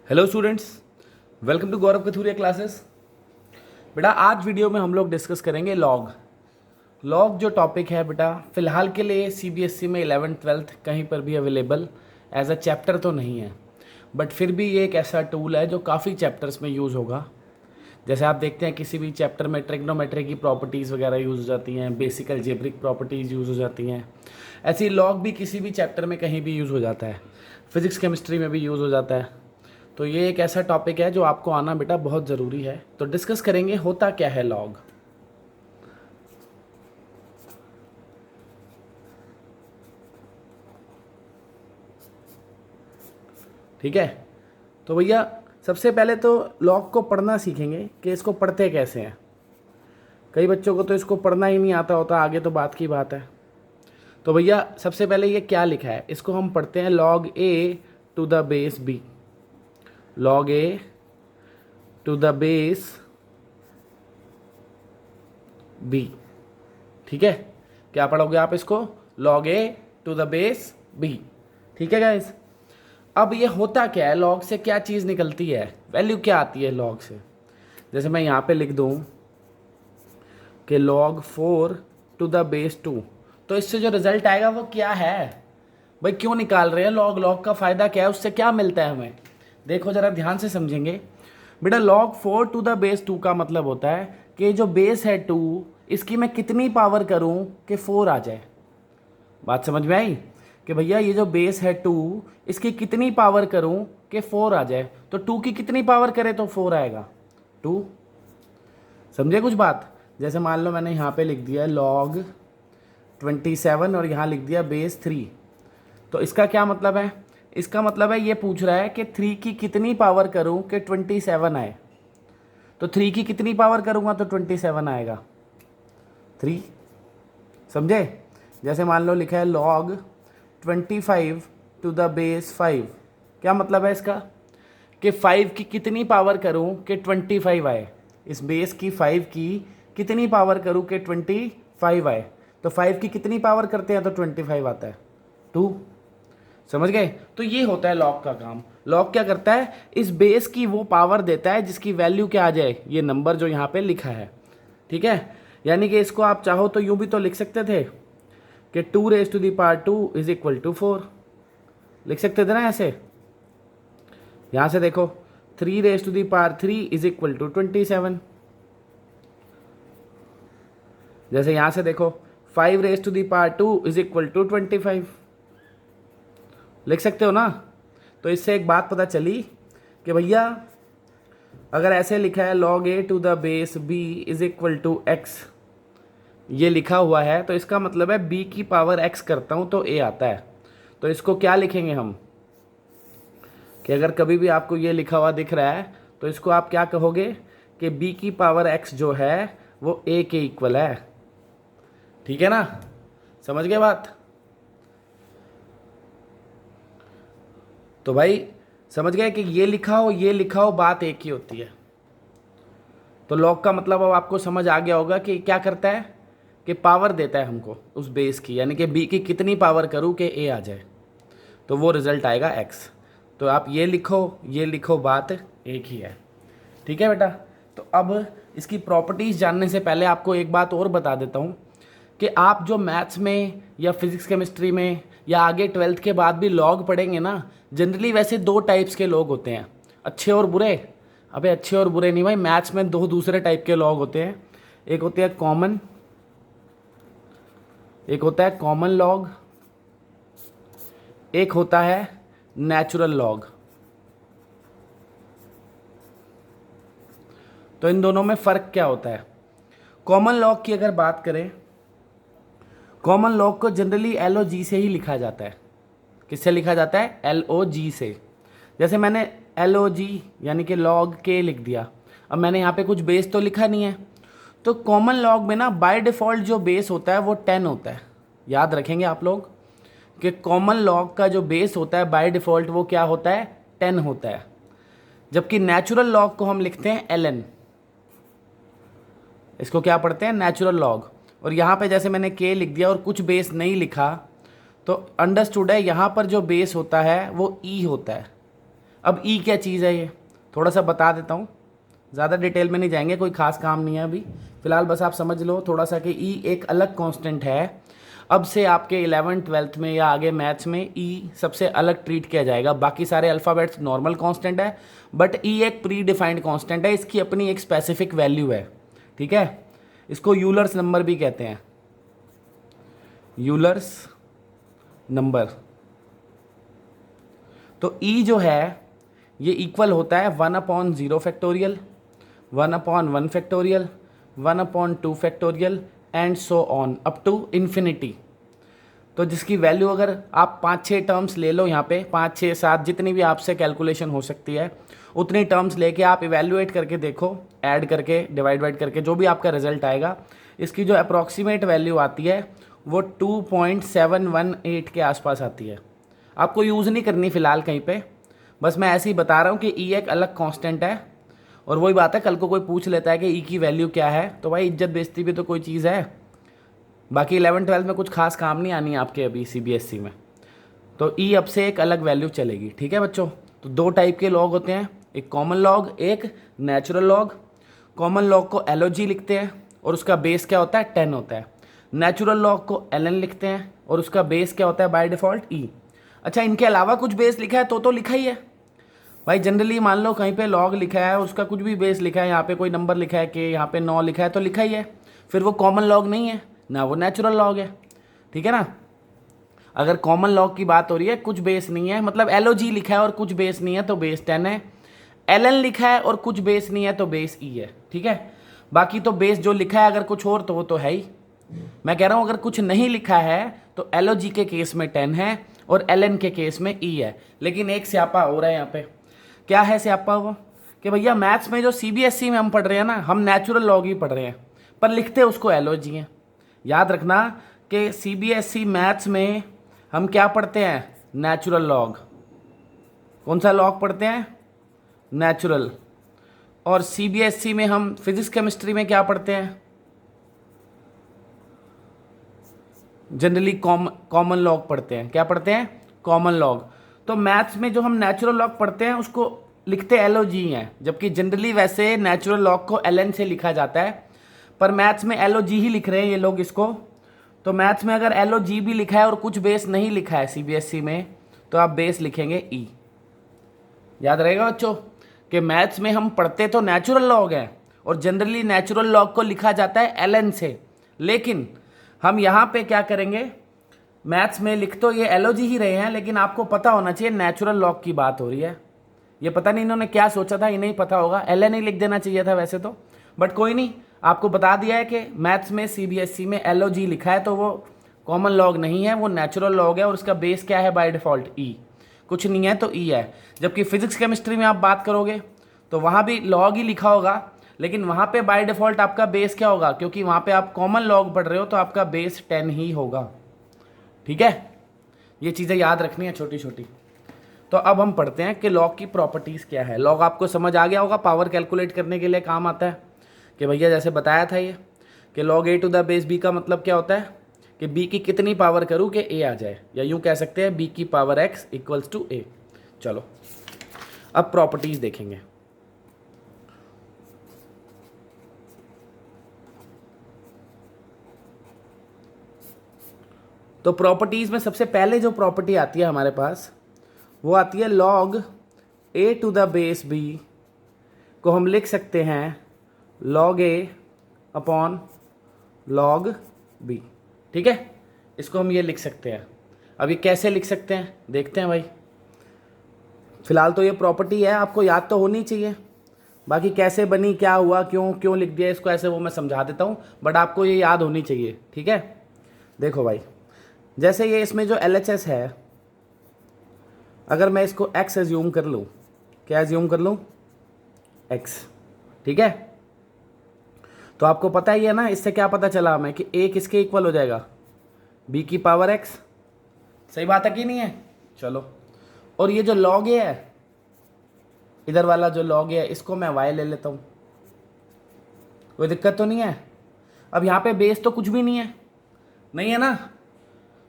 Hello students, welcome to Gaurav Kathuria classes. बेटा आज video में हम लोग डिस्कस करेंगे लॉग। लॉग जो टॉपिक है बेटा फ़िलहाल के लिए सीबीएसई में 11th-12th कहीं पर भी अवेलेबल एज अ चैप्टर तो नहीं है, बट फिर भी ये एक ऐसा टूल है जो काफ़ी चैप्टर्स में यूज़ होगा। जैसे आप देखते हैं किसी भी चैप्टर में ट्रिग्नोमेट्री की प्रॉपर्टीज़ वगैरह यूज़ हो जाती हैं, बेसिक अलजेब्रिक प्रॉपर्टीज़ यूज़ हो जाती हैं। ऐसी लॉग भी किसी भी चैप्टर में कहीं भी यूज़ हो जाता है, फिज़िक्स केमिस्ट्री में भी यूज़ हो जाता है। तो ये एक ऐसा टॉपिक है जो आपको आना बेटा बहुत ज़रूरी है। तो डिस्कस करेंगे होता क्या है लॉग। ठीक है, तो भैया सबसे पहले तो लॉग को पढ़ना सीखेंगे कि इसको पढ़ते कैसे हैं। कई बच्चों को तो इसको पढ़ना ही नहीं आता होता, आगे तो बात की बात है। तो भैया सबसे पहले ये क्या लिखा है, इसको हम पढ़ते हैं log a to the base b. Log a to the base b. ठीक है, क्या पढ़ोगे आप इसको? Log a to the base b. ठीक है गाइस, अब ये होता क्या है, लॉग से क्या चीज़ निकलती है, वैल्यू क्या आती है लॉग से। जैसे मैं यहाँ पे लिख दूँ कि log 4 टू द बेस 2, तो इससे जो रिजल्ट आएगा वो क्या है भाई? क्यों निकाल रहे हैं लॉग? लॉग का फ़ायदा क्या है, उससे क्या मिलता है हमें? देखो ज़रा ध्यान से समझेंगे बेटा। log 4 टू द बेस 2 का मतलब होता है कि जो बेस है 2, इसकी मैं कितनी पावर करूं कि 4 आ जाए। बात समझ में आई कि भैया ये जो बेस है 2, इसकी कितनी पावर करूं कि 4 आ जाए। तो 2 की कितनी पावर करे तो 4 आएगा? 2। समझे कुछ बात? जैसे मान लो मैंने यहाँ पे लिख दिया है log 27 और यहाँ लिख दिया बेस 3। तो इसका क्या मतलब है? इसका मतलब है ये पूछ रहा है कि 3 की कितनी पावर करूं कि 27 आए। तो 3 की कितनी पावर करूंगा तो 27 आएगा? 3। समझे? जैसे मान लो लिखा है log 25 टू द बेस 5। क्या मतलब है इसका? कि 5 की कितनी पावर करूं कि 25 आए। इस बेस की 5 की कितनी पावर करूं कि 25 आए। तो 5 की कितनी पावर करते हैं तो 25 आता है? 2। समझ गए? तो ये होता है लॉग का काम। लॉग क्या करता है? इस बेस की वो पावर देता है जिसकी वैल्यू क्या आ जाए, ये नंबर जो यहाँ पे लिखा है। ठीक है, यानी कि इसको आप चाहो तो यूं भी तो लिख सकते थे कि 2 raise to the power 2 is equal to 4। लिख सकते थे ना ऐसे। यहाँ से देखो 3 raise to the power 3 is equal to 27। जैसे यहाँ से देखो 5 raise to the power 2 is equal to 25। लिख सकते हो ना। तो इससे एक बात पता चली कि भैया अगर ऐसे लिखा है log a to the base b is equal to x, ये लिखा हुआ है, तो इसका मतलब है b की पावर x करता हूँ तो a आता है। तो इसको क्या लिखेंगे हम कि अगर कभी भी आपको ये लिखा हुआ दिख रहा है तो इसको आप क्या कहोगे कि b की पावर x जो है वो a के इक्वल है। ठीक है ना, समझ गए बात? तो भाई समझ गए कि ये लिखा हो ये लिखा हो बात एक ही होती है। तो लॉग का मतलब अब आपको समझ आ गया होगा कि क्या करता है कि पावर देता है हमको उस बेस की, यानी कि b की कितनी पावर करूँ कि a आ जाए, तो वो रिजल्ट आएगा x। तो आप ये लिखो बात एक ही है। ठीक है बेटा, तो अब इसकी प्रॉपर्टीज़ जानने से पहले आपको एक बात और बता देता हूँ कि आप जो मैथ्स में या फिज़िक्स केमिस्ट्री में या आगे 12th के बाद भी लॉग पढ़ेंगे ना, जनरली वैसे 2 टाइप्स के लॉग होते हैं, अच्छे और बुरे। अबे अच्छे और बुरे नहीं भाई, मैथ्स में 2 दूसरे टाइप के लॉग होते हैं। एक होते हैं कॉमन, एक होता है कॉमन लॉग, एक होता है नेचुरल लॉग। तो इन दोनों में फ़र्क क्या होता है? कॉमन लॉग की अगर बात करें, कॉमन लॉग को जनरली LOG से ही लिखा जाता है। किससे लिखा जाता है? LOG से। जैसे मैंने LOG यानी कि लॉग के लिख दिया, अब मैंने यहाँ पे कुछ बेस तो लिखा नहीं है। तो कॉमन लॉग में ना बाय डिफ़ॉल्ट जो बेस होता है वो 10 होता है। याद रखेंगे आप लोग कि कॉमन लॉग का जो बेस होता है बाय डिफ़ॉल्ट वो क्या होता है? 10 होता है। जबकि नेचुरल लॉग को हम लिखते हैं LN। इसको क्या पढ़ते हैं? Natural log. और यहाँ पे जैसे मैंने के लिख दिया और कुछ बेस नहीं लिखा, तो अंडरस्टूड है यहाँ पर जो बेस होता है वो ई होता है। अब ई क्या चीज़ है ये थोड़ा सा बता देता हूँ, ज़्यादा डिटेल में नहीं जाएंगे, कोई खास काम नहीं है अभी, फिलहाल बस आप समझ लो थोड़ा सा कि ई एक अलग कांस्टेंट है। अब से आपके 11th 12th में या आगे मैथ्स में ई सबसे अलग ट्रीट किया जाएगा। बाकी सारे अल्फ़ाबेट्स नॉर्मल कांस्टेंट है, बट ई एक प्री डिफाइंड कांस्टेंट है, इसकी अपनी एक स्पेसिफिक वैल्यू है। ठीक है, इसको यूलर्स नंबर भी कहते हैं, यूलर्स नंबर। तो ई जो है ये इक्वल होता है 1/0 factorial, 1/1 factorial, 1/2 factorial and so on up to infinity. तो जिसकी वैल्यू अगर आप 5-6 टर्म्स ले लो, यहाँ पे 5, 6, 7 जितनी भी आपसे कैलकुलेशन हो सकती है उतनी टर्म्स लेके आप इवेल्युएट करके देखो, ऐड करके डिवाइड करके जो भी आपका रिजल्ट आएगा, इसकी जो अप्रॉक्सीमेट वैल्यू आती है वो 2.718 के आसपास आती है। आपको यूज़ नहीं करनी फ़िलहाल कहीं पे, बस मैं ऐसे ही बता रहा हूँ कि ई एक अलग कांस्टेंट है। और वही बात है, कल को कोई पूछ लेता है कि ई की वैल्यू क्या है, तो भाई इज्जत बेइज्जती भी तो कोई चीज़ है। बाकी 11th 12th में कुछ खास काम नहीं आनी है आपके अभी सीबीएसई में। तो ई अब से एक अलग वैल्यू चलेगी। ठीक है बच्चों, तो 2 टाइप के लॉग होते हैं, एक कॉमन लॉग, एक नेचुरल लॉग। कॉमन लॉग को एलओजी लिखते हैं और उसका बेस क्या होता है 10 होता है। नेचुरल लॉग को एलएन लिखते हैं और उसका बेस क्या होता है बाय डिफ़ॉल्ट ई। अच्छा, इनके अलावा कुछ बेस लिखा है तो लिखा ही है भाई। जनरली मान लो कहीं पे लॉग लिखा है, उसका कुछ भी बेस लिखा है, यहाँ पे कोई नंबर लिखा है कि यहाँ पे 9 लिखा है तो लिखा ही है, फिर वो कॉमन लॉग नहीं है ना, वो नेचुरल लॉग है। ठीक है ना, अगर कॉमन लॉग की बात हो रही है, कुछ बेस नहीं है, मतलब एलओजी लिखा है और कुछ बेस नहीं है तो बेस 10 है। एलएन लिखा है और कुछ बेस नहीं है तो बेस ई है। ठीक है, बाकी तो बेस जो लिखा है अगर कुछ और तो वो तो है ही। मैं कह रहा हूँ अगर कुछ नहीं लिखा है तो एलओजी के केस में 10 है और एलएन के केस में ई है। लेकिन एक स्यापा हो रहा है यहाँ पे, क्या है स्यापा हुआ कि भैया मैथ्स में जो सीबीएसई में हम पढ़ रहे हैं ना, हम नेचुरल लॉग ही पढ़ रहे हैं पर लिखते उसको एलओजी हैं। याद रखना कि सीबीएसई मैथ्स में हम क्या पढ़ते हैं, नेचुरल लॉग। कौन सा लॉग पढ़ते हैं, नेचुरल। और सीबीएसई में हम फिजिक्स केमिस्ट्री में क्या पढ़ते हैं, जनरली कॉमन लॉग पढ़ते हैं। क्या पढ़ते हैं, कॉमन लॉग। तो मैथ्स में जो हम नेचुरल लॉग पढ़ते हैं उसको लिखते एलओजी हैं, जबकि जनरली वैसे नेचुरल लॉग को एलएन से लिखा जाता है, पर मैथ्स में एलओजी ही लिख रहे हैं ये लोग इसको। तो मैथ्स में अगर एलओजी भी लिखा है और कुछ बेस नहीं लिखा है सीबीएसई में तो आप बेस लिखेंगे ई। याद रहेगा बच्चों कि मैथ्स में हम पढ़ते तो नेचुरल लॉग हैं और जनरली नेचुरल लॉग को लिखा जाता है एलएन से, लेकिन हम यहाँ पे क्या करेंगे, मैथ्स में लिख तो ये एलओजी ही रहे हैं, लेकिन आपको पता होना चाहिए नेचुरल लॉग की बात हो रही है। ये पता नहीं इन्होंने क्या सोचा था, इन्हें ही पता होगा, एलएन ही लिख देना चाहिए था वैसे तो, बट कोई नहीं, आपको बता दिया है कि मैथ्स में सीबीएसई में एलओजी लिखा है तो वो कॉमन लॉग नहीं है, वो नेचुरल लॉग है और उसका बेस क्या है बाय डिफ़ॉल्ट ई। कुछ नहीं है तो ई है। जबकि फिजिक्स केमिस्ट्री में आप बात करोगे तो वहाँ भी लॉग ही लिखा होगा, लेकिन वहाँ पे बाय डिफ़ॉल्ट आपका बेस क्या होगा, क्योंकि वहाँ पे आप कॉमन लॉग पढ़ रहे हो तो आपका बेस 10 ही होगा। ठीक है, ये चीज़ें याद रखनी है छोटी छोटी। तो अब हम पढ़ते हैं कि लॉग की प्रॉपर्टीज़ क्या है। लॉग आपको समझ आ गया होगा, पावर कैलकुलेट करने के लिए काम आता है कि भैया जैसे बताया था ये कि log a to the base b का मतलब क्या होता है कि बी की कितनी पावर करूँ कि ए आ जाए, या यूँ कह सकते हैं बी की पावर एक्स इक्वल्स टू ए। चलो अब प्रॉपर्टीज़ देखेंगे। तो प्रॉपर्टीज़ में सबसे पहले जो प्रॉपर्टी आती है हमारे पास वो आती है log a to the base b को हम लिख सकते हैं log a upon log b. ठीक है, इसको हम ये लिख सकते हैं। अब ये कैसे लिख सकते हैं देखते हैं भाई। फिलहाल तो ये प्रॉपर्टी है, आपको याद तो होनी चाहिए, बाकी कैसे बनी, क्या हुआ, क्यों लिख दिया इसको ऐसे, वो मैं समझा देता हूँ, बट आपको ये याद होनी चाहिए। ठीक है, देखो भाई, जैसे ये इसमें जो LHS है, अगर मैं इसको x एज्यूम कर लूँ, क्या एज्यूम कर लूँ, x। ठीक है, तो आपको पता ही है ना, इससे क्या पता चला हमें कि a किसके इक्वल हो जाएगा, b की पावर x। सही बात है कि नहीं है। चलो, और ये जो log a है, इधर वाला जो log a है, इसको मैं y ले लेता हूँ, कोई दिक्कत तो नहीं है। अब यहाँ पे बेस तो कुछ भी नहीं है ना,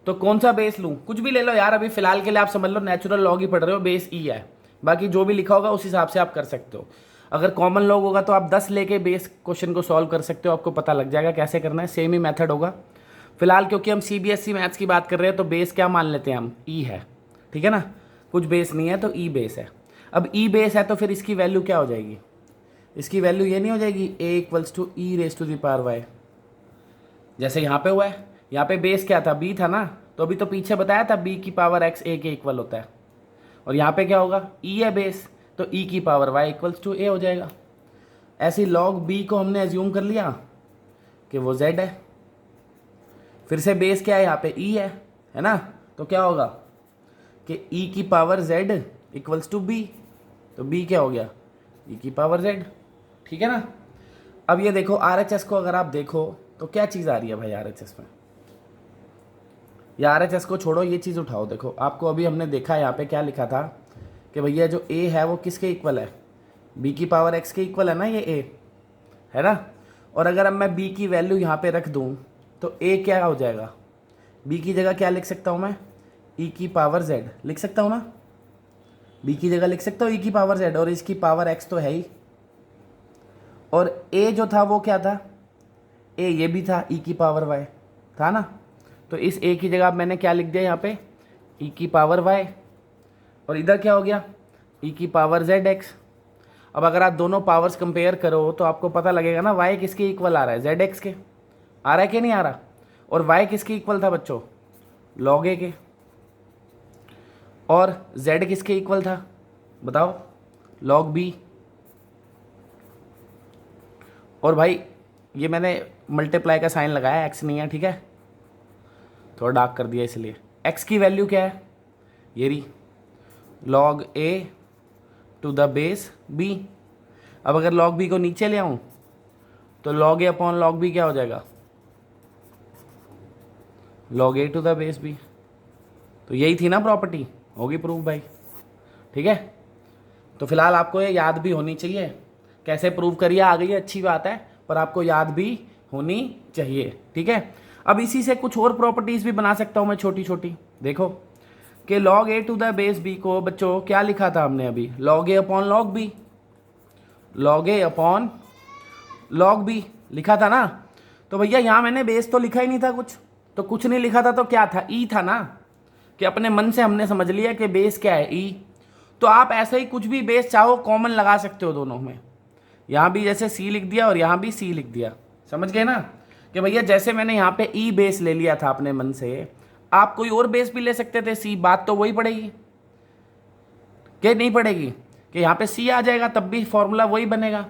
तो कौन सा बेस लूँ, कुछ भी ले लो यार, अभी फिलहाल के लिए आप समझ लो नेचुरल लॉग ही पढ़ रहे हो, बेस ई है। बाकी जो भी लिखा होगा उस हिसाब से आप कर सकते हो। अगर कॉमन लॉग होगा तो आप 10 लेके बेस क्वेश्चन को सॉल्व कर सकते हो, आपको पता लग जाएगा कैसे करना है, सेम ही मेथड होगा। फिलहाल क्योंकि हम CBSE मैथ्स की बात कर रहे हैं तो बेस क्या मान लेते हैं हम, ई है, ठीक है ना, कुछ बेस नहीं है तो ई बेस है। अब ई बेस है तो फिर इसकी वैल्यू क्या हो जाएगी, इसकी वैल्यू ये नहीं हो जाएगी a = e⁻⁴ जैसे यहाँ पे हुआ है। यहाँ पे बेस क्या था, b था ना, तो अभी तो पीछे बताया था b⁻x a के इक्वल होता है। और यहाँ पे क्या होगा, e है बेस, तो e⁻y = a हो जाएगा। ऐसे log b को हमने एज्यूम कर लिया कि वो z है। फिर से बेस क्या है, यहाँ पे e है ना, तो क्या होगा कि e⁻z = b, तो b क्या हो गया, e⁻z, ठीक है ना। अब ये देखो RHS को अगर आप देखो तो क्या चीज़ आ रही है भाई RHS में, या RHS को छोड़ो, ये चीज़ उठाओ। देखो आपको अभी हमने देखा यहाँ पे क्या लिखा था कि भैया जो a है वो किसके इक्वल है, b⁻x के इक्वल है ना, ये a है ना। और अगर अब मैं b की वैल्यू यहाँ पे रख दूँ तो a क्या हो जाएगा, b की जगह क्या लिख सकता हूँ मैं, e⁻z लिख सकता हूँ ना, b की जगह लिख सकता हूँ e⁻z, और इसकी पावर x तो है ही। और a जो था वो क्या था, a ये भी था e⁻y था ना, तो इस a की जगह मैंने क्या लिख दिया यहाँ पे, e⁻y, और इधर क्या हो गया, e⁻zx। अब अगर आप दोनों पावर्स कंपेयर करो तो आपको पता लगेगा ना y किसके इक्वल आ रहा है, zx के आ रहा है कि नहीं आ रहा। और y किसके इक्वल था बच्चों, log a के। और z किसके इक्वल था बताओ, log b। और भाई ये मैंने मल्टीप्लाई का साइन लगाया, x नहीं है, ठीक है, थोड़ा डार्क कर दिया इसलिए। x की वैल्यू क्या है, ये रही log a⁻b। अब अगर log b को नीचे ले आऊँ तो log a/log b क्या हो जाएगा, log a⁻b। तो यही थी ना प्रॉपर्टी, होगी प्रूफ भाई, ठीक है। तो फिलहाल आपको ये याद भी होनी चाहिए, कैसे प्रूव करिए आ गई है अच्छी बात है, पर आपको याद भी होनी चाहिए, ठीक है। अब इसी से कुछ और प्रॉपर्टीज भी बना सकता हूँ मैं छोटी छोटी। देखो कि log a⁻b को बच्चों क्या लिखा था हमने अभी, log a/log b, log a/log b लिखा था ना। तो भैया यहाँ मैंने बेस तो लिखा ही नहीं था तो कुछ नहीं लिखा था, तो क्या था, ई था ना, कि अपने मन से हमने समझ लिया कि बेस क्या है, ई। तो आप ऐसे ही कुछ भी बेस चाहो कॉमन लगा सकते हो दोनों में, यहाँ भी जैसे सी लिख दिया और यहाँ भी सी लिख दिया, समझ गए ना। कि भैया जैसे मैंने यहाँ पे ई बेस ले लिया था अपने मन से, आप कोई और बेस भी ले सकते थे, सी, बात तो वही पड़ेगी कि नहीं पड़ेगी, कि यहाँ पे सी आ जाएगा तब भी फॉर्मूला वही बनेगा।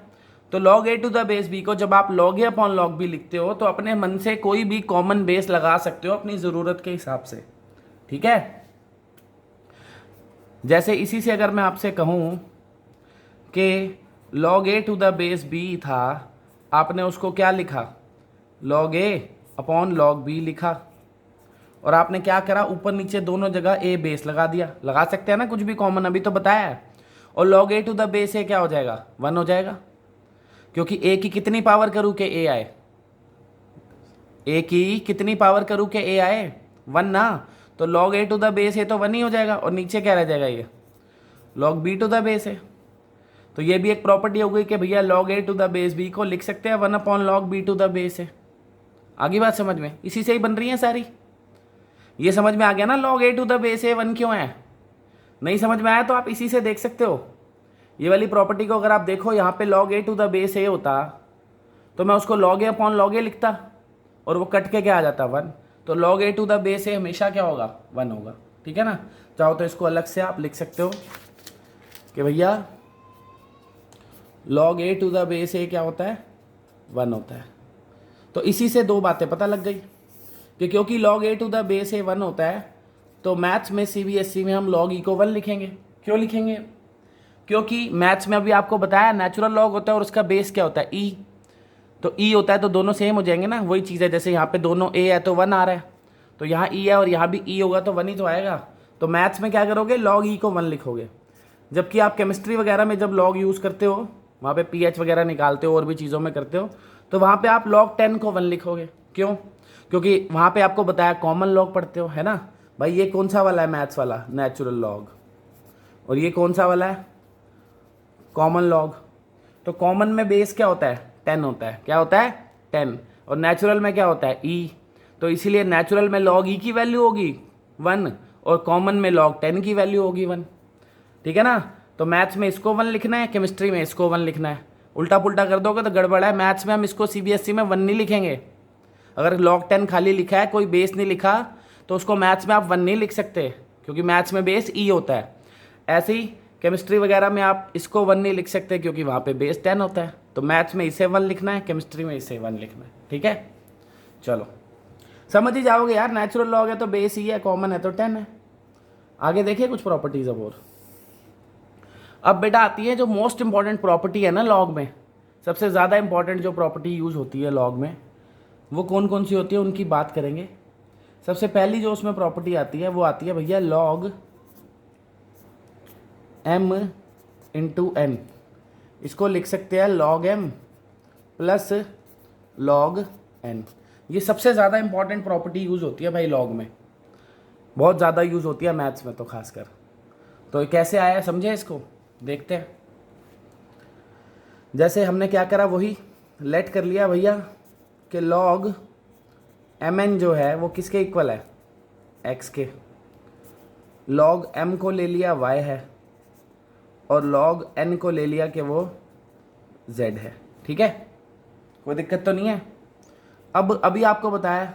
तो log a⁻b को जब आप log a/log b लिखते हो तो अपने मन से कोई भी कॉमन बेस लगा सकते हो अपनी ज़रूरत के हिसाब से, ठीक है। जैसे इसी से अगर मैं आपसे कहूँ कि log a⁻b था, आपने उसको क्या लिखा, log a/log b लिखा, और आपने क्या करा, ऊपर नीचे दोनों जगह a बेस लगा दिया, लगा सकते हैं ना कुछ भी कॉमन, अभी तो बताया है। और log a⁻a क्या हो जाएगा, 1 हो जाएगा, क्योंकि a की कितनी पावर करूँ कि a आए, a की कितनी पावर करूँ कि a आए, 1 ना। तो log a⁻a तो 1 ही हो जाएगा, और नीचे क्या रह जाएगा, ये log b⁻a। तो ये भी एक प्रॉपर्टी हो गई कि भैया log a⁻b को लिख सकते हैं 1/log b⁻a। आगे बात समझ में, इसी से ही बन रही है सारी। ये समझ में आ गया ना log a⁻a 1 क्यों है, नहीं समझ में आया तो आप इसी से देख सकते हो। ये वाली प्रॉपर्टी को अगर आप देखो, यहाँ पे log a⁻a होता तो मैं उसको log a/log a लिखता, और वो कट के क्या आ जाता, 1। तो log a⁻a हमेशा क्या होगा, 1 होगा, ठीक है ना। चाहो तो इसको अलग से आप लिख सकते हो कि भैया log a⁻a क्या होता है, 1 होता है। तो इसी से दो बातें पता लग गई कि क्योंकि log a⁻a 1 होता है तो मैथ्स में CBSE में हम log e को 1 लिखेंगे। क्यों लिखेंगे, क्योंकि मैथ्स में अभी आपको बताया नेचुरल लॉग होता है और उसका बेस क्या होता है, e। तो e होता है तो दोनों सेम हो जाएंगे ना, वही चीज़ है। जैसे यहाँ पे दोनों a है तो 1 आ रहा है, तो यहाँ e है और यहाँ भी e होगा तो 1 ही तो आएगा। तो मैथ्स में क्या करोगे, log e को 1 लिखोगे। जबकि आप केमिस्ट्री वगैरह में जब log यूज़ करते हो, वहाँ पे pH वगैरह निकालते हो और भी चीज़ों में करते हो, तो वहाँ पे आप log 10 को 1 लिखोगे। क्यों, क्योंकि वहाँ पे आपको बताया कॉमन लॉग पढ़ते हो, है ना भाई। ये कौन सा वाला है, मैथ्स वाला, नेचुरल लॉग। और ये कौन सा वाला है, कॉमन लॉग। तो कॉमन में बेस क्या होता है, 10 होता है। क्या होता है, 10। और नेचुरल में क्या होता है, ई। तो इसीलिए नेचुरल में लॉग ई की वैल्यू होगी 1 और कॉमन में लॉग 10 की वैल्यू होगी 1। ठीक है ना। तो मैथ्स में इसको 1 लिखना है, केमिस्ट्री में इसको 1 लिखना है। उल्टा पुल्टा कर दोगे तो गड़बड़ है। मैथ्स में हम इसको सीबीएसई में 1 नहीं लिखेंगे। अगर लॉग 10 खाली लिखा है, कोई बेस नहीं लिखा, तो उसको मैथ्स में आप 1 नहीं लिख सकते, क्योंकि मैथ्स में बेस ई होता है। ऐसे ही केमिस्ट्री वगैरह में आप इसको 1 नहीं लिख सकते, क्योंकि वहाँ पे बेस 10 होता है। तो मैथ्स में इसे 1 लिखना है, केमिस्ट्री में इसे 1 लिखना है। ठीक है, चलो समझ ही जाओगे यार। नेचुरल लॉग है तो बेस ई है, कॉमन है तो 10 है। आगे देखिए कुछ प्रॉपर्टीज अब और। अब बेटा आती है जो मोस्ट इंपॉर्टेंट प्रॉपर्टी है ना लॉग में, सबसे ज़्यादा इंपॉर्टेंट जो प्रॉपर्टी यूज होती है लॉग में, वो कौन कौन सी होती है उनकी बात करेंगे। सबसे पहली जो उसमें प्रॉपर्टी आती है वो आती है भैया लॉग m इंटू एन। इसको लिख सकते हैं log m plus log n। ये सबसे ज़्यादा इंपॉर्टेंट प्रॉपर्टी यूज़ होती है भाई लॉग में, बहुत ज़्यादा यूज़ होती है मैथ्स में तो खासकर। तो कैसे आया समझे, इसको देखते हैं। जैसे हमने क्या करा, वही लेट कर लिया भैया कि लॉग mn जो है वो किसके इक्वल है, x के। लॉग m को ले लिया y है, और लॉग n को ले लिया कि वो z है। ठीक है, कोई दिक्कत तो नहीं है। अब अभी आपको बताया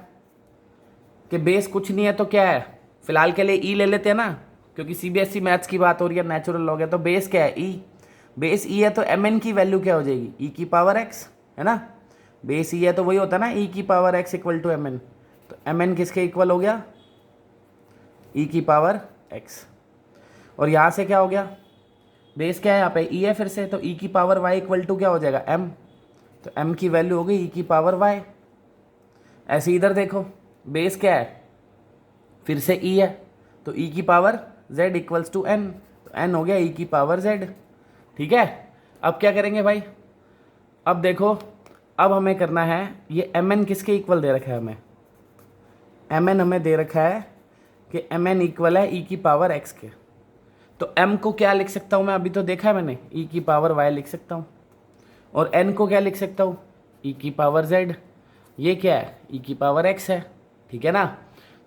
कि बेस कुछ नहीं है तो क्या है, फिलहाल के लिए ई ले लेते हैं ना, क्योंकि सीबीएसई मैथ्स की बात हो रही है, नेचुरल लॉग है तो बेस क्या है, ई। बेस ई है तो mn की वैल्यू क्या हो जाएगी, ई की पावर x, है ना। बेस ई है तो वही होता है ना, ई की power x equal to mn। तो mn किसके इक्वल हो गया, ई की पावर x। और यहाँ से क्या हो गया, बेस क्या है यहाँ पे, ई है फिर से, तो ई की पावर y इक्वल टू क्या हो जाएगा, m। तो m की वैल्यू हो गई ई की पावर y। ऐसे इधर देखो, बेस क्या है, फिर से ई है, तो ई की power z equals to n। तो n हो गया ई की पावर z। ठीक है, अब क्या करेंगे भाई, अब देखो, अब हमें करना है, ये mn किसके इक्वल दे रखा है हमें, mn हमें दे रखा है कि mn इक्वल है ई की पावर x के। तो m को क्या लिख सकता हूँ मैं, अभी तो देखा है मैंने, ई की पावर y लिख सकता हूँ। और n को क्या लिख सकता हूँ, ई की पावर z। ये क्या है, ई की पावर x है। ठीक है ना।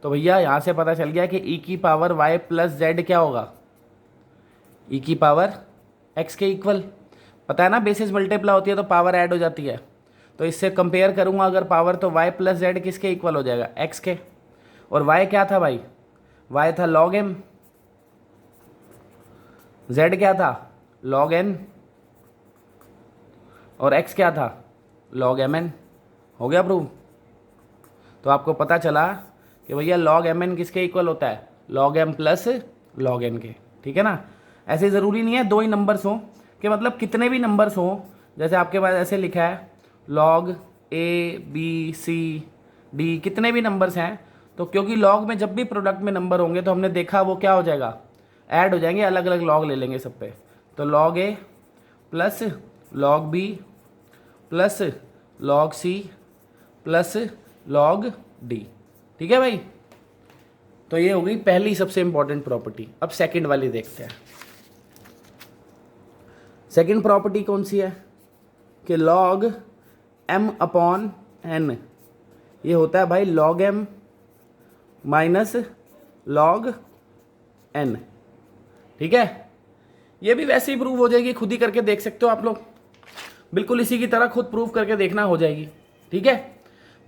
तो भैया यहाँ से पता चल गया कि ई की पावर y प्लस z क्या होगा, ई की पावर x के इक्वल। पता है ना, बेसिस मल्टीप्लाई होती है तो पावर ऐड हो जाती है। तो इससे कंपेयर करूँगा अगर पावर, तो y प्लस z किसके इक्वल हो जाएगा, x के। और y क्या था भाई, y था log m, z क्या था log n, और x क्या था log mn। हो गया प्रूव। तो आपको पता चला कि भैया log mn किसके इक्वल होता है, log m plus log n के। ठीक है ना। ऐसे ज़रूरी नहीं है 2 ही नंबर्स हों, कि मतलब कितने भी नंबर्स हों, जैसे आपके पास ऐसे लिखा है log a b c d, कितने भी नंबर्स हैं, तो क्योंकि log में जब भी प्रोडक्ट में नंबर होंगे तो हमने देखा वो क्या हो जाएगा, ऐड हो जाएंगे, अलग अलग log ले लेंगे सब पे। तो log a plus log b plus log c plus log d। ठीक है भाई। तो ये हो गई पहली सबसे इंपॉर्टेंट प्रॉपर्टी। अब सेकंड वाली देखते हैं। सेकंड प्रॉपर्टी कौन सी है कि log m अपॉन n, ये होता है भाई log m minus log n। ठीक है, ये भी वैसे ही प्रूव हो जाएगी, खुद ही करके देख सकते हो आप लोग, बिल्कुल इसी की तरह खुद प्रूव करके देखना, हो जाएगी। ठीक है,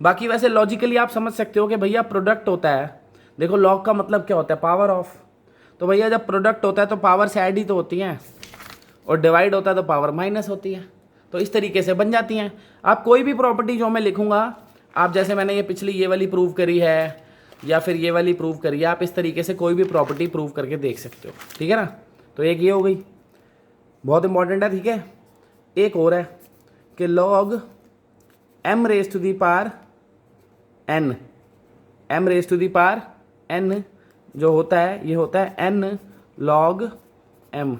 बाकी वैसे लॉजिकली आप समझ सकते हो कि भैया प्रोडक्ट होता है, देखो लॉग का मतलब क्या होता है, पावर ऑफ। तो भैया जब प्रोडक्ट होता है तो पावर से ऐड ही तो होती हैं, और डिवाइड होता है तो पावर माइनस होती है। तो इस तरीके से बन जाती हैं। आप कोई भी प्रॉपर्टी जो मैं लिखूंगा, आप जैसे मैंने ये पिछली ये वाली प्रूव करी है या फिर ये वाली प्रूव करी है, आप इस तरीके से कोई भी प्रॉपर्टी प्रूव करके देख सकते हो। ठीक है ना। तो एक ये हो गई, बहुत इंपॉर्टेंट है। ठीक है, एक और है कि log m raise to the power n, m raise to the power n जो होता है, ये होता है n log m।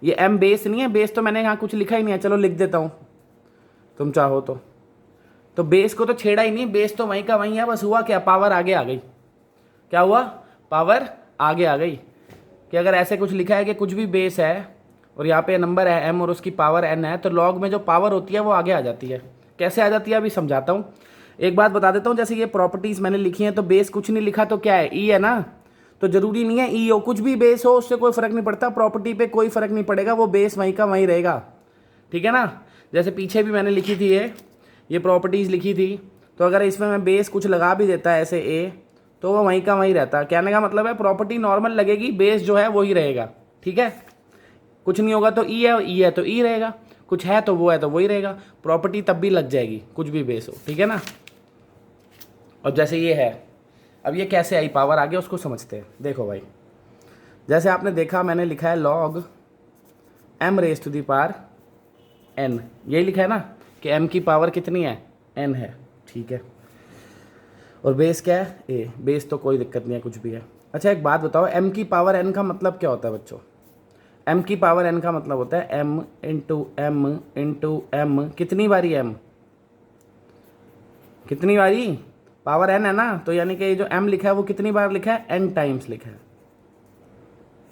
ये m बेस नहीं है, बेस तो मैंने यहाँ कुछ लिखा ही नहीं है, चलो लिख देता हूँ तुम चाहो तो बेस को तो छेड़ा ही नहीं, बेस तो वहीं का वहीं है, बस हुआ क्या, पावर आगे आ गई। क्या हुआ, पावर आगे आ गई। कि अगर ऐसे कुछ लिखा है कि कुछ भी बेस है और यहाँ पे नंबर है m और उसकी पावर n है, तो लॉग में जो पावर होती है वो आगे आ जाती है। कैसे आ जाती है अभी समझाता हूँ। एक बात बता देता हूँ, जैसे ये प्रॉपर्टीज़ मैंने लिखी हैं तो बेस कुछ नहीं लिखा तो क्या है, ई है ना। तो ज़रूरी नहीं है ई हो, कुछ भी बेस हो उससे कोई फ़र्क नहीं पड़ता, प्रॉपर्टी पे कोई फ़र्क नहीं पड़ेगा, वो बेस वहीं का वहीं रहेगा। ठीक है ना। जैसे पीछे भी मैंने लिखी थी ये प्रॉपर्टीज़ लिखी थी, तो अगर इसमें मैं बेस कुछ लगा भी देता है ऐसे ए, तो वो वहीं का वहीं रहता। कहने का मतलब है प्रॉपर्टी नॉर्मल लगेगी, बेस जो है वही रहेगा। ठीक है, कुछ नहीं होगा तो ई है तो ई रहेगा, कुछ है तो वही रहेगा, प्रॉपर्टी तब भी लग जाएगी कुछ भी बेस हो। ठीक है ना। और जैसे ये है, अब ये कैसे आई पावर आगे उसको समझते हैं। देखो भाई, जैसे आपने देखा मैंने लिखा है log m raise to the power n, यही लिखा है ना कि m की पावर कितनी है, n है। ठीक है, और बेस क्या है, a। बेस तो कोई दिक्कत नहीं है, कुछ भी है। अच्छा एक बात बताओ, m की पावर n का मतलब क्या होता है बच्चों। m की पावर n का मतलब होता है m इंटू m कितनी बारी m, कितनी बारी पावर n है ना, तो यानी कि ये जो m लिखा है वो कितनी बार लिखा है, n टाइम्स लिखा है।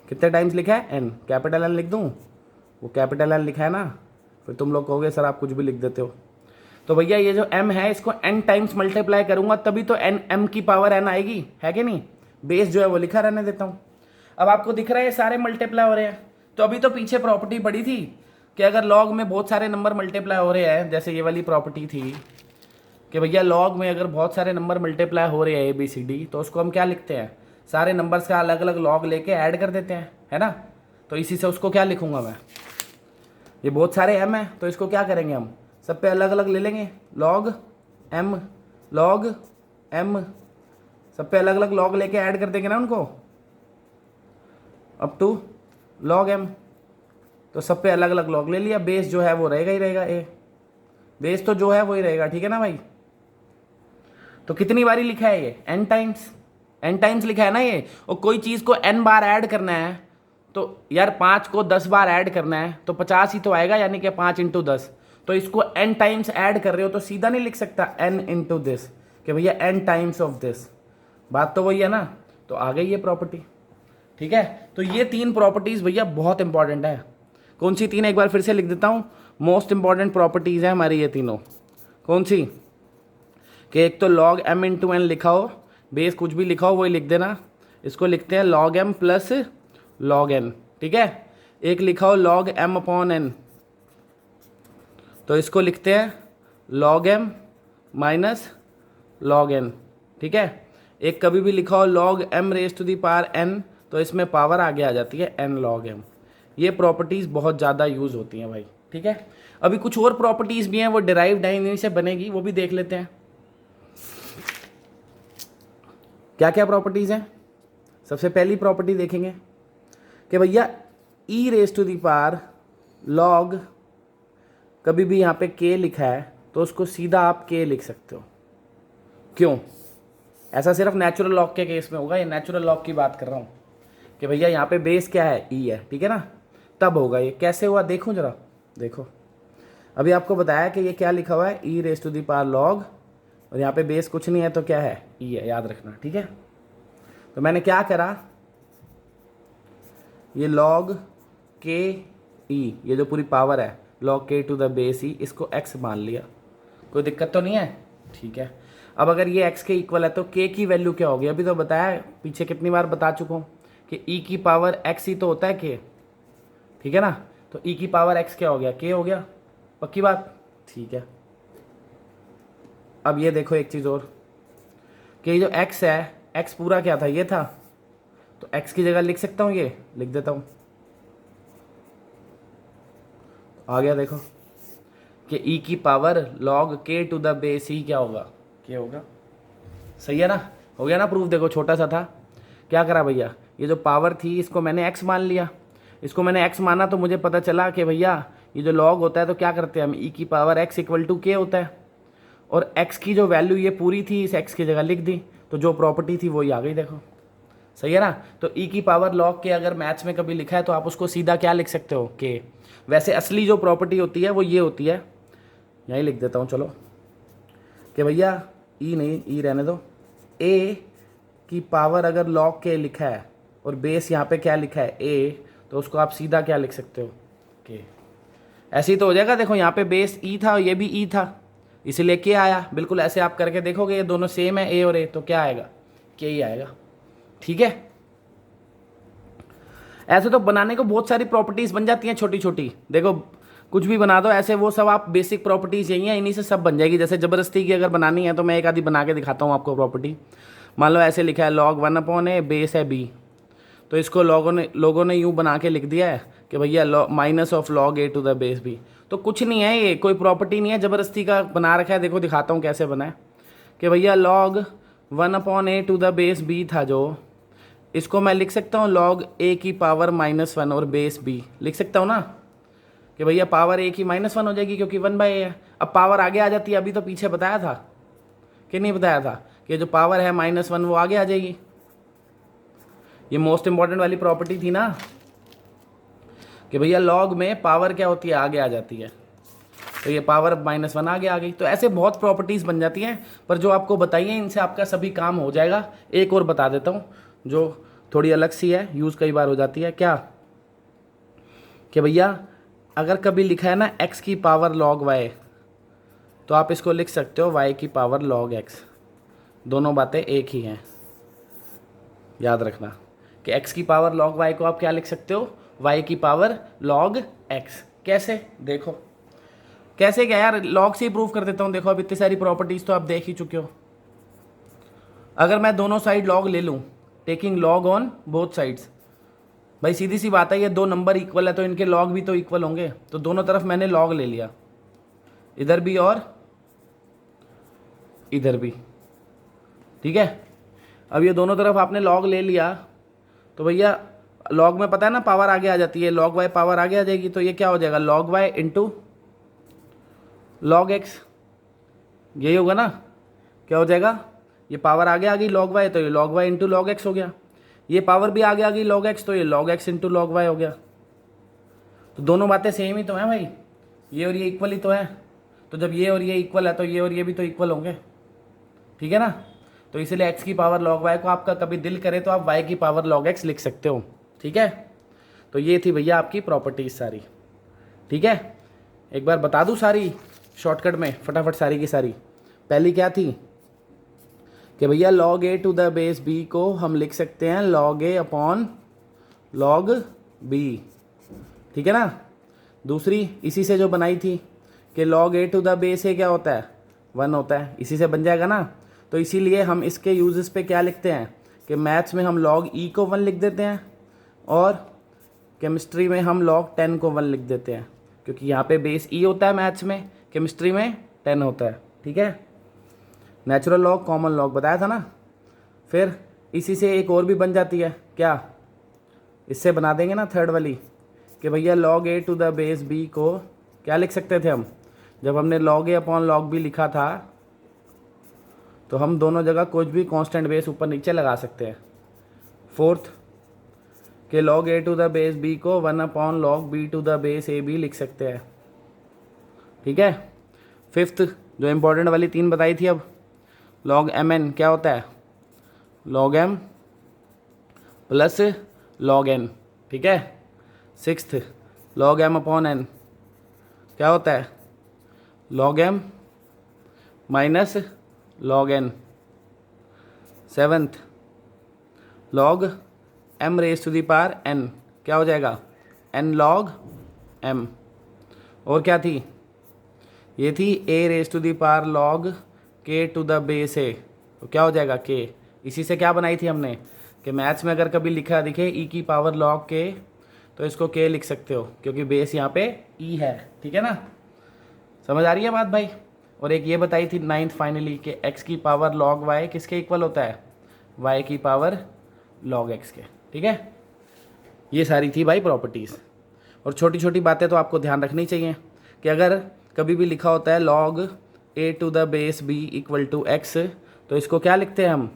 कितने टाइम्स लिखा है, n। कैपिटल n लिख दूँ, वो कैपिटल n लिखा है ना, फिर तुम लोग कहोगे सर आप कुछ भी लिख देते हो। तो भैया ये जो m है इसको n टाइम्स मल्टीप्लाई करूंगा तभी तो n m की पावर n आएगी, है कि नहीं। बेस जो है वो लिखा रहने देता हूँ। अब आपको दिख रहा है ये सारे मल्टीप्लाई हो रहे हैं, तो अभी तो पीछे प्रॉपर्टी पड़ी थी कि अगर लॉग में बहुत सारे नंबर मल्टीप्लाई हो रहे हैं, जैसे ये वाली प्रॉपर्टी थी कि भैया लॉग में अगर बहुत सारे नंबर मल्टीप्लाई हो रहे हैं ABCD, तो उसको हम क्या लिखते हैं, सारे नंबर्स का अलग अलग लॉग लेके ऐड कर देते हैं, है ना। तो इसी से उसको क्या लिखूंगा मैं, ये बहुत सारे m है तो इसको क्या करेंगे हम, सब पे अलग अलग ले लेंगे, log m सब पे अलग अलग लॉग लेके ऐड कर देंगे ना उनको, अप टू log m। तो सब पे अलग अलग लॉग ले लिया, बेस जो है वो रहेगा ही रहेगा a, बेस तो जो है वही रहेगा। ठीक है ना भाई। तो कितनी बारी लिखा है ये, n टाइम्स लिखा है ना ये। और कोई चीज़ को n बार ऐड करना है तो यार 5 को 10 बार ऐड करना है तो 50 ही तो आएगा, यानी कि 5 इंटू 10। तो इसको n टाइम्स ऐड कर रहे हो तो सीधा नहीं लिख सकता n इंटू दिस कि भैया n टाइम्स ऑफ दिस, बात तो वही है ना। तो आ गई ये प्रॉपर्टी। ठीक है, तो ये 3 प्रॉपर्टीज़ भैया बहुत इंपॉर्टेंट है। कौन सी 3, एक बार फिर से लिख देता हूँ। मोस्ट इंपॉर्टेंट प्रॉपर्टीज़ है हमारी ये तीनों। कौन सी, कि एक तो log m इंटू n लिखा हो, बेस कुछ भी लिखा हो वही लिख देना, इसको लिखते हैं log m plus log n। ठीक है, एक लिखा हो log m अपॉन n, तो इसको लिखते हैं log m minus log n। ठीक है, एक कभी भी लिखा हो log m raise to the power n, तो इसमें पावर आगे आ जाती है n log m। ये प्रॉपर्टीज़ बहुत ज़्यादा यूज़ होती हैं भाई। ठीक है, अभी कुछ और प्रॉपर्टीज़ भी हैं वो डिराइव्ड हैं, इन्हीं से बनेगी, वो भी देख लेते हैं क्या क्या प्रॉपर्टीज़ हैं। सबसे पहली प्रॉपर्टी देखेंगे कि भैया e raise to the power log, कभी भी यहाँ पे k लिखा है तो उसको सीधा आप k लिख सकते हो। क्यों, ऐसा सिर्फ नेचुरल लॉग के केस में होगा, ये नेचुरल लॉग की बात कर रहा हूँ कि भैया यहाँ पे बेस क्या है, e है। ठीक है ना, तब होगा ये। कैसे हुआ देखो जरा, देखो अभी आपको बताया कि ये क्या लिखा हुआ है, e raise to the power log, और यहाँ पे बेस कुछ नहीं है तो क्या है, e है, याद रखना। ठीक है, तो मैंने क्या करा, ये log k e, ये जो पूरी पावर है log k to the base e, इसको x मान लिया, कोई दिक्कत तो नहीं है। ठीक है, अब अगर ये x के इक्वल है तो k की वैल्यू क्या होगी, अभी तो बताया पीछे कितनी बार बता चुका हूँ कि e की पावर x ही तो होता है k। ठीक है ना, तो e की पावर x क्या हो गया, k हो गया, पक्की बात। ठीक है, अब ये देखो एक चीज़ और कि जो x है, x पूरा क्या था, ये था, तो x की जगह लिख सकता हूँ, ये लिख देता हूँ, आ गया। देखो कि e की power log k to the base e क्या होगा, क्या होगा, सही है ना, हो गया ना प्रूफ। देखो छोटा सा था, क्या करा भैया, ये जो पावर थी इसको मैंने x मान लिया, इसको मैंने x माना तो मुझे पता चला कि भैया ये जो log होता है तो क्या करते हैं हम, e की power x equal to k होता है, और x की जो वैल्यू ये पूरी थी इस x की जगह लिख दी, तो जो प्रॉपर्टी थी वही आ गई। देखो सही है ना, तो e की पावर log के अगर मैथ्स में कभी लिखा है तो आप उसको सीधा क्या लिख सकते हो, k। वैसे असली जो प्रॉपर्टी होती है वो ये होती है, यहीं लिख देता हूँ चलो, कि भैया e नहीं, e रहने दो, a की पावर अगर log k लिखा है और बेस यहाँ पे क्या लिखा है ए, तो उसको आप सीधा क्या लिख सकते हो के। ऐसे ही तो हो जाएगा। देखो यहाँ पे बेस ई था और ये भी ई था, इसीलिए के आया। बिल्कुल ऐसे आप करके देखोगे ये दोनों सेम है ए और ए, तो क्या आएगा के ही आएगा। ठीक है, ऐसे तो बनाने को बहुत सारी प्रॉपर्टीज बन जाती हैं छोटी छोटी। देखो कुछ भी बना दो ऐसे, वो सब आप बेसिक प्रॉपर्टीज यही हैं, इन्हीं से सब बन जाएगी। जैसे ज़बरदस्ती की अगर बनानी है तो मैं एक आधी बना के दिखाता हूँ आपको प्रॉपर्टी। मान लो ऐसे लिखा है log 1/a, बेस है b, तो इसको लोगों ने यूँ बना के लिख दिया है कि भैया minus of log a to the base b। तो कुछ नहीं है, ये कोई प्रॉपर्टी नहीं है, ज़बरदस्ती का बना रखा है। देखो दिखाता हूँ कैसे बना है कि भैया log 1/a to the base b था जो, इसको मैं लिख सकता हूँ log a की पावर -1 और बेस b लिख सकता हूँ ना, कि भैया पावर a की -1 हो जाएगी क्योंकि 1/a है। अब पावर आगे आ जाती है, अभी तो पीछे बताया था कि नहीं बताया था कि जो पावर है -1 वो आगे आ जाएगी। ये मोस्ट इंपॉर्टेंट वाली प्रॉपर्टी थी ना कि भैया log में पावर क्या होती है आगे आ जाती है, तो ये पावर -1 आगे आ गई। तो ऐसे बहुत प्रॉपर्टीज़ बन जाती हैं, पर जो आपको बताइए इनसे आपका सभी काम हो जाएगा। एक और बता देता हूँ जो थोड़ी अलग सी है, यूज़ कई बार हो जाती है। क्या कि भैया अगर कभी लिखा है ना x की पावर log y, तो आप इसको लिख सकते हो y की पावर log x। दोनों बातें एक ही हैं, याद रखना कि x की पावर log y को आप क्या लिख सकते हो, y की पावर log x। कैसे देखो, कैसे क्या यार, log से ही प्रूव कर देता हूँ। देखो अब इतनी सारी प्रॉपर्टीज़ तो आप देख ही चुके हो। अगर मैं दोनों साइड log ले लूँ, taking log on both sides, भाई सीधी सी बात है ये दो नंबर इक्वल है तो इनके लॉग भी तो इक्वल होंगे। तो दोनों तरफ मैंने लॉग ले लिया, इधर भी और इधर भी। ठीक है, अब ये दोनों तरफ आपने लॉग ले लिया तो भैया लॉग में पता है ना पावर आगे आ जाती है, log y पावर आगे आ जाएगी। तो ये क्या हो जाएगा log y into log x, यही होगा ना। क्या हो जाएगा, ये पावर आगे आ गई log y, तो ये log y into log x हो गया। ये पावर भी आगे आ गई log x, तो ये log x into log y हो गया। तो दोनों बातें सेम ही तो हैं भाई, ये और ये इक्वल ही तो है। तो जब ये और ये इक्वल है तो ये और ये भी तो इक्वल होंगे। ठीक है ना, तो इसलिए x की पावर log y को आपका कभी दिल करे तो आप y की पावर log x लिख सकते हो। ठीक है, तो ये थी भैया आपकी प्रॉपर्टीज सारी। ठीक है, एक बार बता दूँ सारी शॉर्टकट में फटाफट सारी की सारी। पहली क्या थी कि भैया log a to the base b को हम लिख सकते हैं log a upon log b। ठीक है ना। दूसरी इसी से जो बनाई थी कि log a to the base a क्या होता है 1 होता है, इसी से बन जाएगा ना। तो इसीलिए हम इसके यूजेस पे क्या लिखते हैं कि मैथ्स में हम log e को 1 लिख देते हैं और केमिस्ट्री में हम log 10 को 1 लिख देते हैं, क्योंकि यहाँ पे बेस e होता है मैथ्स में, केमिस्ट्री में 10 होता है। ठीक है, नेचुरल लॉग कॉमन लॉग बताया था ना। फिर इसी से एक और भी बन जाती है, क्या इससे बना देंगे ना थर्ड वाली कि भैया log a to the base b को क्या लिख सकते थे हम, जब हमने log a upon log b लिखा था तो हम दोनों जगह कुछ भी कांस्टेंट बेस ऊपर नीचे लगा सकते हैं। फोर्थ कि log a to the base b को 1 upon log b to the base a b लिख सकते हैं। ठीक है, फिफ्थ जो इम्पोर्टेंट वाली 3 बताई थी, अब log mn क्या होता है log m plus log n। ठीक है, sixth log m upon n क्या होता है log m minus log n। Seventh log m raise to the power n क्या हो जाएगा n log m। और क्या थी, ये थी a raise to the power log k to the base a, तो क्या हो जाएगा k। इसी से क्या बनाई थी हमने कि मैथ्स में अगर कभी लिखा दिखे e की पावर log k तो इसको k लिख सकते हो क्योंकि बेस यहाँ पे e है। ठीक है ना, समझ आ रही है बात भाई। और एक ये बताई थी नाइन्थ फाइनली कि x की पावर log y किसके इक्वल होता है y की पावर log x के। ठीक है, ये सारी थी भाई प्रॉपर्टीज़। और छोटी छोटी बातें तो आपको ध्यान रखनी चाहिए कि अगर कभी भी लिखा होता है log a to the base b equal to x, तो इसको क्या लिखते हैं हम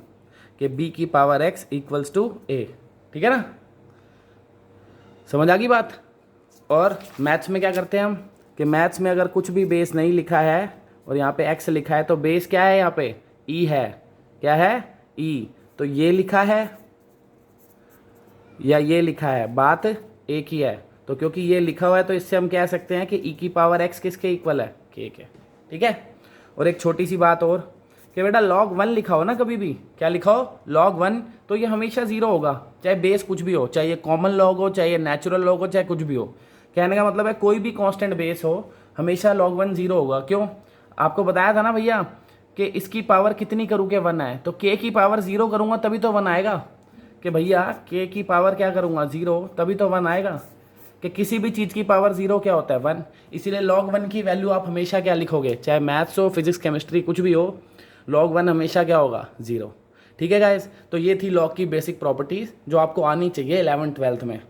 कि b की power x equals to a। ठीक है ना, समझ आ गई बात। और मैथ्स में क्या करते हैं हम कि मैथ्स में अगर कुछ भी बेस नहीं लिखा है और यहाँ पे x लिखा है तो बेस क्या है यहाँ पे e है। क्या है e, तो ये लिखा है या ये लिखा है, बात एक ही है। तो क्योंकि ये लिखा हुआ है तो इससे हम कह सकते हैं कि ई की पावर एक्स किसके इक्वल है, के के। ठीक है। और एक छोटी सी बात और कि बेटा log 1 लिखा हो ना कभी भी, क्या लिखा हो log 1, तो ये हमेशा जीरो होगा, चाहे बेस कुछ भी हो, चाहे ये कॉमन लॉग हो, चाहे ये नेचुरल लॉग हो, चाहे कुछ भी हो। कहने का मतलब है कोई भी कांस्टेंट बेस हो हमेशा log 1 जीरो होगा। क्यों? आपको बताया था ना भैया कि इसकी पावर कितनी करूँ कि 1 आए, तो k की पावर जीरो करूँगा तभी तो 1 आएगा। कि भैया k की पावर क्या करूँगा, जीरो, तभी तो 1 आएगा। कि किसी भी चीज़ की पावर जीरो क्या होता है, 1। इसीलिए log 1 की वैल्यू आप हमेशा क्या लिखोगे, चाहे मैथ्स हो, फिजिक्स, केमिस्ट्री, कुछ भी हो, log 1 हमेशा क्या होगा, जीरो। ठीक है गाइस, तो ये थी लॉग की बेसिक प्रॉपर्टीज़ जो आपको आनी चाहिए 11th-12th में।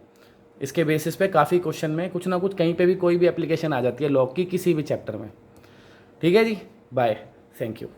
इसके बेसिस पे काफ़ी क्वेश्चन में कुछ ना कुछ कहीं पे भी कोई भी एप्लीकेशन आ जाती है लॉग की किसी भी चैप्टर में। ठीक है जी, बाय, थैंक यू।